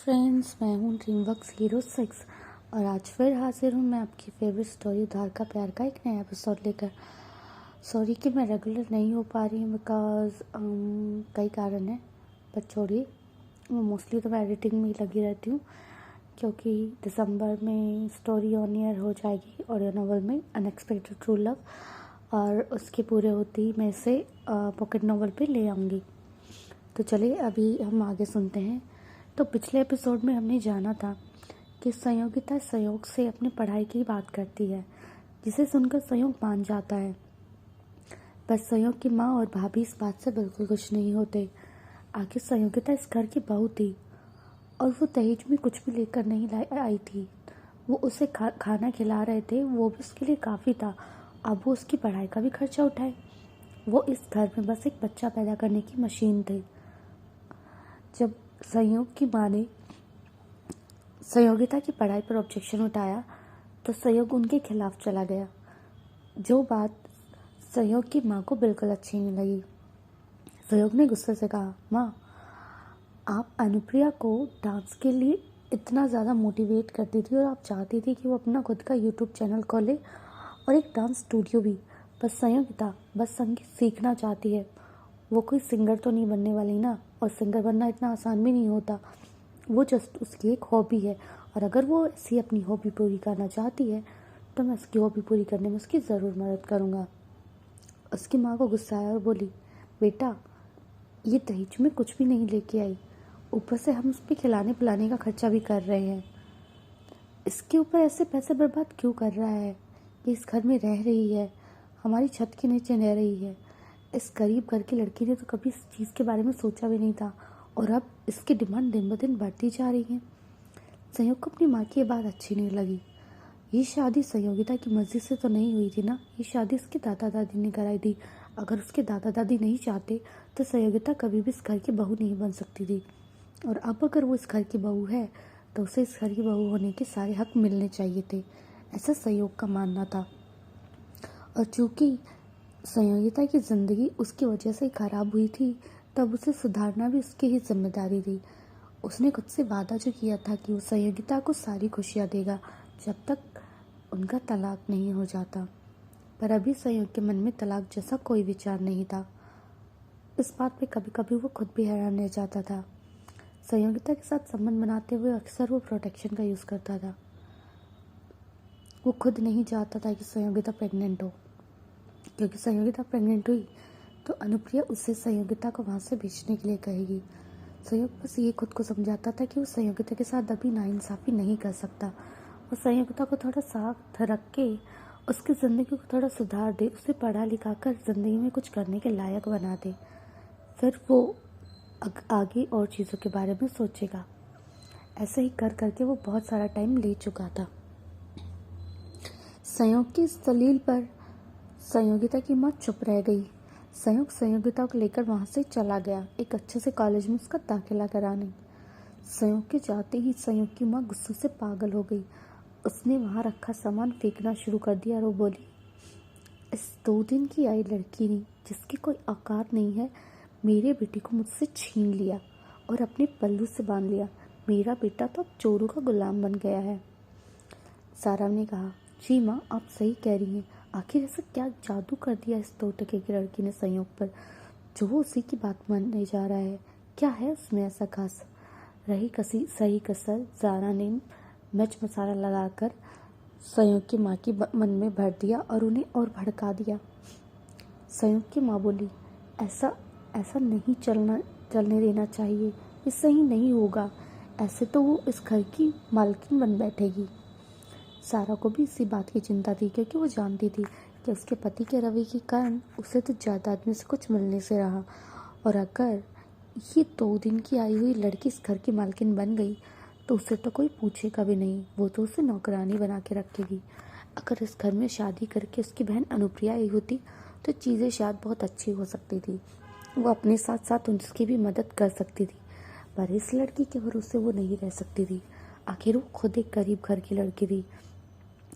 Friends, मैं हूँ DreamWorks hero 6 और आज फिर हाजिर हूँ मैं आपकी फेवरेट स्टोरी उधार का प्यार का एक नया एपिसोड लेकर। सॉरी कि मैं रेगुलर नहीं हो पा रही हूँ बिकॉज कई कारण हैं, पर छोड़िए। मोस्टली तो मैं एडिटिंग में ही लगी रहती हूँ क्योंकि दिसंबर में स्टोरी ऑन ईयर हो जाएगी ऑडियो नॉवल में अनएक्सपेक्टेड ट्रू लव, और उसके पूरे होते ही मैं इसे पॉकेट नॉवल पे ले आऊँगी। तो चलिए अभी हम आगे सुनते हैं। तो पिछले एपिसोड में हमने जाना था कि संयोगिता संयोग से अपनी पढ़ाई की बात करती है, जिसे सुनकर संयोग मान जाता है। पर संयोग की माँ और भाभी इस बात से बिल्कुल खुश नहीं होते। आखिर संयोगिता इस घर की बहू थी और वो दहेज में कुछ भी लेकर नहीं आई थी। वो उसे खाना खिला रहे थे, वो भी उसके लिए काफ़ी था। अब वो उसकी पढ़ाई का भी खर्चा उठाए। वो इस घर में बस एक बच्चा पैदा करने की मशीन थे। जब संयोग की माँ ने संयोगिता की पढ़ाई पर ऑब्जेक्शन उठाया तो संयोग उनके खिलाफ चला गया, जो बात संयोग की माँ को बिल्कुल अच्छी नहीं लगी। संयोग ने गुस्से से कहा, माँ, आप अनुप्रिया को डांस के लिए इतना ज़्यादा मोटिवेट करती थी और आप चाहती थी कि वो अपना खुद का यूट्यूब चैनल खोले और एक डांस स्टूडियो भी। बस संयोगिता बस संगीत सीखना चाहती है, वो कोई सिंगर तो नहीं बनने वाली ना, और सिंगर बनना इतना आसान भी नहीं होता। वो जस्ट उसकी एक हॉबी है, और अगर वो ऐसी अपनी हॉबी पूरी करना चाहती है तो मैं उसकी हॉबी पूरी करने में उसकी ज़रूर मदद करूँगा। उसकी माँ को गुस्सा आया और बोली, बेटा, ये दहेज में कुछ भी नहीं लेके आई, ऊपर से हम उस पर खिलाने पिलाने का खर्चा भी कर रहे हैं। इसके ऊपर ऐसे पैसे बर्बाद क्यों कर रहा है? ये इस घर में रह रही है, हमारी छत के नीचे रह रही है। इस गरीब घर की लड़की ने तो कभी इस चीज़ के बारे में सोचा भी नहीं था, और अब इसकी डिमांड दिन ब दिन बढ़ती जा रही है। संयोग को अपनी माँ की ये बात अच्छी नहीं लगी। ये शादी संयोगिता की मर्जी से तो नहीं हुई थी ना, ये शादी उसके दादा दादी ने कराई थी। अगर उसके दादा दादी नहीं चाहते तो संयोगिता कभी भी इस घर की बहू नहीं बन सकती थी, और अब अगर वो इस घर की बहू है तो उसे इस घर की बहू होने के सारे हक मिलने चाहिए थे, ऐसा संयोग का मानना था। और चूँकि संयोगिता की ज़िंदगी उसकी वजह से ख़राब हुई थी, तब उसे सुधारना भी उसकी ही जिम्मेदारी थी। उसने खुद से वादा जो किया था कि वो संयोगिता को सारी खुशियाँ देगा जब तक उनका तलाक नहीं हो जाता। पर अभी संयोग के मन में तलाक जैसा कोई विचार नहीं था। इस बात पे कभी कभी वो खुद भी हैरान रह जाता था। संयोगिता के साथ संबंध बनाते हुए अक्सर वो प्रोटेक्शन का यूज़ करता था। वो खुद नहीं चाहता था कि संयोगिता प्रेग्नेंट हो, क्योंकि संयोगिता प्रेग्नेंट हुई तो अनुप्रिया उससे संयोगिता को वहाँ से भेजने के लिए कहेगी। संयोग बस ये खुद को समझाता था कि वो संयोगिता के साथ अभी नाइंसाफ़ी नहीं कर सकता। वो संयोगिता को थोड़ा साथ रख के उसकी ज़िंदगी को थोड़ा सुधार दे, उसे पढ़ा लिखा कर ज़िंदगी में कुछ करने के लायक बना दे, फिर वो आगे और चीज़ों के बारे में सोचेगा। ऐसे ही कर करके वो बहुत सारा टाइम ले चुका था। संयोग की इस दलील पर संयोगिता की माँ चुप रह गई। संयोग संयोगिता को लेकर वहाँ से चला गया, एक अच्छे से कॉलेज में उसका दाखिला कराने। संयोग के जाते ही संयोग की माँ गुस्से से पागल हो गई। उसने वहाँ रखा सामान फेंकना शुरू कर दिया और वो बोली, इस 2 दिन की आई लड़की ने, जिसकी कोई औकात नहीं है, मेरे बेटे को मुझसे छीन लिया और अपने पल्लू से बांध लिया। मेरा बेटा तो अब चोरों का गुलाम बन गया है। सारा ने कहा, जी माँ, आप सही कह रही हैं। आखिर ऐसा क्या जादू कर दिया इस 2 टके की लड़की ने संयोग पर, जो वो उसी की बात मानने जा रहा है? क्या है उसमें ऐसा खास? रही कसी सही कसर ज़ारा ने मिर्च मसाला लगाकर संयोग की माँ की मन में भर दिया और उन्हें और भड़का दिया। संयोग की माँ बोली, ऐसा नहीं चलने देना चाहिए, ये सही नहीं होगा। ऐसे तो वो इस घर की मालकिन बन बैठेगी। सारा को भी इसी बात की चिंता थी, क्योंकि वो जानती थी कि उसके पति के रवैये के कारण उसे तो जायदाद में से कुछ मिलने से रहा, और अगर ये 2 दिन की आई हुई लड़की इस घर की मालकिन बन गई तो उसे तो कोई पूछेगा भी नहीं, वो तो उसे नौकरानी बना के रखेगी। अगर इस घर में शादी करके उसकी बहन अनुप्रिया आई होती तो चीज़ें शायद बहुत अच्छी हो सकती थी, वो अपने साथ साथ उसकी भी मदद कर सकती थी। पर इस लड़की के भरोसे वो नहीं रह सकती थी। आखिर वो खुद एक गरीब घर की लड़की थी।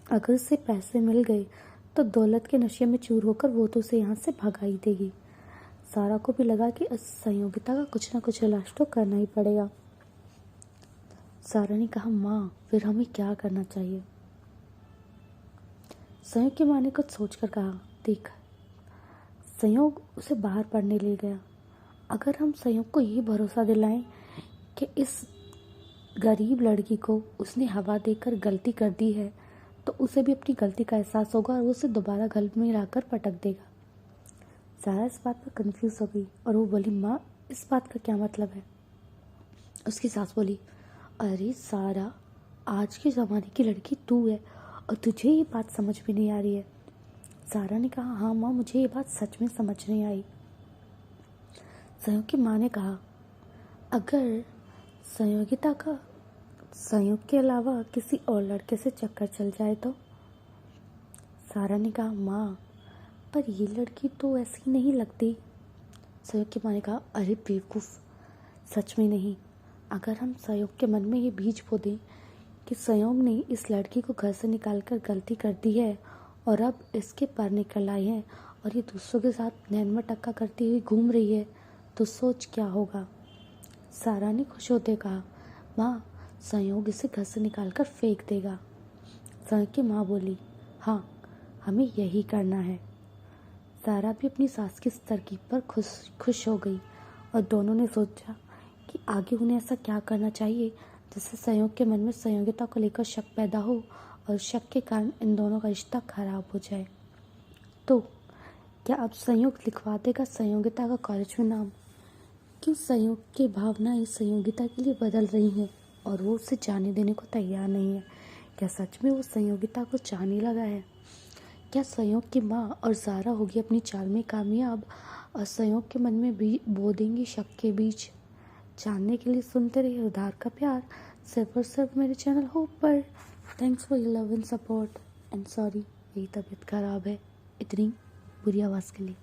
अगर उसे पैसे मिल गए तो दौलत के नशे में चूर होकर वो तो उसे यहाँ से भगा ही देगी। सारा को भी लगा कि इस संयोगिता का कुछ ना कुछ इलाज तो करना ही पड़ेगा। सारा ने कहा, माँ फिर हमें क्या करना चाहिए? संयोग की माँ ने कुछ सोचकर कहा, देख, संयोग उसे बाहर पढ़ने ले गया। अगर हम संयोग को ये भरोसा दिलाएं कि इस गरीब लड़की को उसने हवा देकर गलती कर दी है, तो उसे भी अपनी गलती का एहसास होगा और वो उसे दोबारा गल में लाकर पटक देगा। सारा इस बात पर कंफ्यूज हो गई और वो बोली, माँ इस बात का क्या मतलब है? उसकी सास बोली, अरे सारा, आज के ज़माने की लड़की तू है और तुझे ये बात समझ में नहीं आ रही है। सारा ने कहा, हाँ माँ, मुझे ये बात सच में समझ नहीं आई। संयोग की माँ ने कहा, अगर संयोगिता का संयोग के अलावा किसी और लड़के से चक्कर चल जाए तो? सारा ने कहा, माँ पर ये लड़की तो ऐसी नहीं लगती। संयोग की माँ ने कहा, अरे बेवकूफ़, सच में नहीं। अगर हम संयोग के मन में ये बीज बो दें कि संयोग ने इस लड़की को घर से निकालकर गलती कर दी है और अब इसके पर निकल आए हैं और ये दूसरों के साथ नैन में टक्का करती हुई घूम रही है, तो सोच क्या होगा? सारा ने खुश होते कहा, माँ संयोग इसे घर से निकालकर फेंक देगा। संयोग की माँ बोली, हाँ हमें यही करना है। सारा भी अपनी सास की इस तरकीब पर खुश हो गई और दोनों ने सोचा कि आगे उन्हें ऐसा क्या करना चाहिए जिससे संयोग के मन में संयोगिता को लेकर शक पैदा हो और शक के कारण इन दोनों का रिश्ता खराब हो जाए। तो क्या अब संयोग लिखवा देगा संयोगिता का कॉलेज में नाम? क्यों संयोग की भावनाएं संयोगिता के लिए बदल रही हैं और वो उसे जाने देने को तैयार नहीं है? क्या सच में वो संयोगिता को चाहने लगा है? क्या संयोग की माँ और ज़ारा होगी अपनी चाल में कामयाब और संयोग के मन में भी बो देंगी शक के बीच? जानने के लिए सुनते रहिए उधार का प्यार, सिर्फ और सिर्फ मेरे चैनल होप पर। Thanks for your love and support and sorry, मेरी तबीयत खराब है इतनी बुरी आवाज़ के लिए।